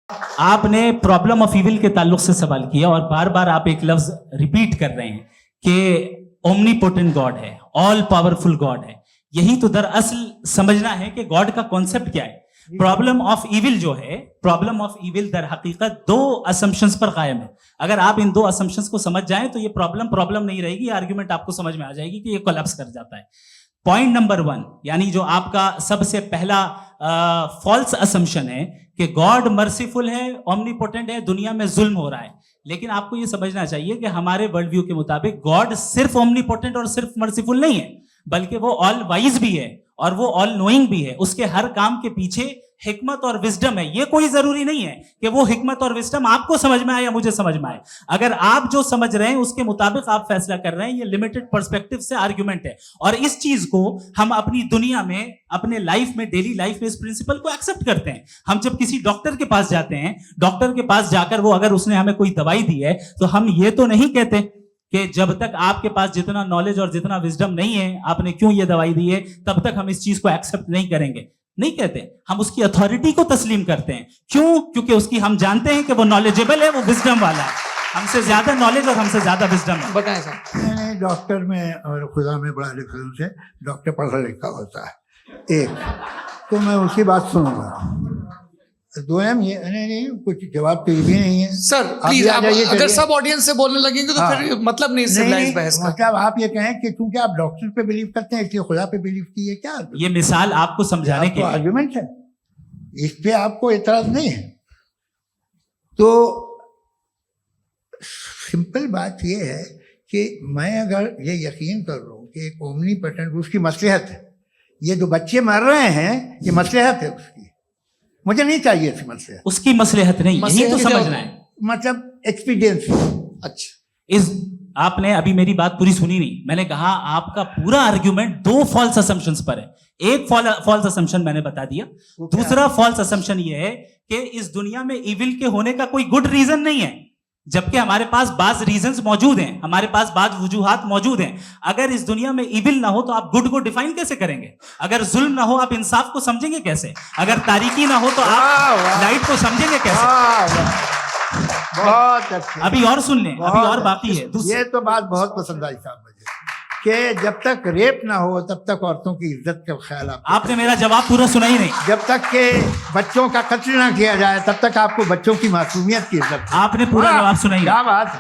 आपने problem of evil के ताल्लुक से सवाल किया और बार बार आप एक लफ्ज रिपीट कर रहे हैं कि ओमनीपोटेंट गॉड है, ऑल पावरफुल गॉड है। यही तो दरअसल समझना है कि गॉड का कॉन्सेप्ट क्या है। प्रॉब्लम ऑफ इविल जो है, प्रॉब्लम ऑफ इविल दर हकीकत दो असम्पशंस पर कायम है। अगर आप इन दो असम्पशंस को समझ जाएं तो ये प्रॉब्लम नहीं रहेगी, आर्ग्यूमेंट आपको समझ में आ जाएगी कि ये कोलैप्स कर जाता है। पॉइंट नंबर 1, यानी जो आपका सबसे पहला फॉल्स असम्पशन है कि गॉड मर्सीफुल है, ओमनीपोटेंट है, दुनिया में जुल्म हो रहा है। लेकिन आपको ये समझना चाहिए कि हमारे वर्ल्ड व्यू के मुताबिक गॉड सिर्फ ओमनीपोटेंट और सिर्फ मर्सीफुल नहीं है, बल्कि वो ऑल वाइज भी है और वो ऑल नोइंग भी है। उसके हर काम के पीछे हिकमत और विजडम है। ये कोई जरूरी नहीं है कि वो हिकमत और विजडम आपको समझ में आए या मुझे समझ में आए। अगर आप जो समझ रहे हैं उसके मुताबिक आप फैसला कर रहे हैं, ये लिमिटेड पर्सपेक्टिव से आर्गुमेंट है। और इस चीज को हम अपनी दुनिया में, अपने लाइफ में, डेली लाइफ में इस प्रिंसिपल को एक्सेप्ट करते हैं। हम जब किसी डॉक्टर के पास जाते हैं, डॉक्टर के पास जाकर वो अगर उसने हमें कोई दवाई दी है तो हम ये तो नहीं कहते कि जब तक आपके पास जितना नॉलेज और जितना विजडम नहीं है, आपने क्यों ये दवाई दी है, तब तक हम इस चीज को एक्सेप्ट नहीं करेंगे। नहीं कहते, हम उसकी अथॉरिटी को तस्लीम करते हैं। क्यों? क्योंकि उसकी हम जानते हैं कि वो नॉलेजेबल है, वो विजडम वाला है, हमसे ज्यादा नॉलेज और हमसे ज्यादा विजडम है। बताएं सर। मैंने डॉक्टर में और खुदा में बड़ा लिखा से डॉक्टर पढ़ा लिखा होता है एक, तो मैं उसकी बात सुनूंगा। दो ये नहीं कुछ जवाब तो ये भी नहीं है सर। प्लीज आप अगर सब ऑडियंस से बोलने लगेंगे तो फिर मतलब नहीं सिविलाइज्ड बहस का। मतलब आप ये कहें कि क्योंकि आप डॉक्टर पे बिलीव करते हैं इसलिए खुदा पे बिलीव कीजिए, क्या ये मिसाल आपको समझाने के लिए आर्गुमेंट है, इस पे आपको एतराज नहीं है। तो सिंपल बात ये है कि मैं अगर ये यकीन कर लूँ कि एक ओमनीपोटेंट उसकी मसलहत है, ये जो बच्चे मर रहे हैं ये मसलहत है उसकी, मुझे नहीं चाहिए थी मसलहत, उसकी मसलहत नहीं, यही तो समझना है, मतलब एक्सपीरियंस। अच्छा, इस आपने अभी मेरी बात पूरी सुनी नहीं। मैंने कहा आपका पूरा आर्ग्यूमेंट दो फॉल्स असम्पशंस पर है। एक फॉल्स असम्पशन मैंने बता दिया, दूसरा फॉल्स असम्पशन ये है कि इस दुनिया में इविल के होने का कोई गुड रीजन नहीं है, जबकि हमारे पास बाज रीजंस मौजूद हैं, हमारे पास बाज वजूहात मौजूद हैं। अगर इस दुनिया में इविल ना हो तो आप गुड को डिफाइन कैसे करेंगे? अगर जुल्म ना हो आप इंसाफ को समझेंगे कैसे? अगर तारीकी ना हो तो आप लाइट को समझेंगे कैसे? बहुत अच्छे। अभी और सुन लें, अभी और बाकी है। ये तो बात बहुत पसंद आई साहब मुझे कि जब तक रेप ना हो तब तक औरतों की इज्जत का ख्याल आपने मेरा जवाब पूरा सुना ही नहीं। जब तक के बच्चों का कत्ल ना किया जाए तब तक आपको बच्चों की मासूमियत की इज्जत। आपने पूरा जवाब सुना ही नहीं। क्या बात है।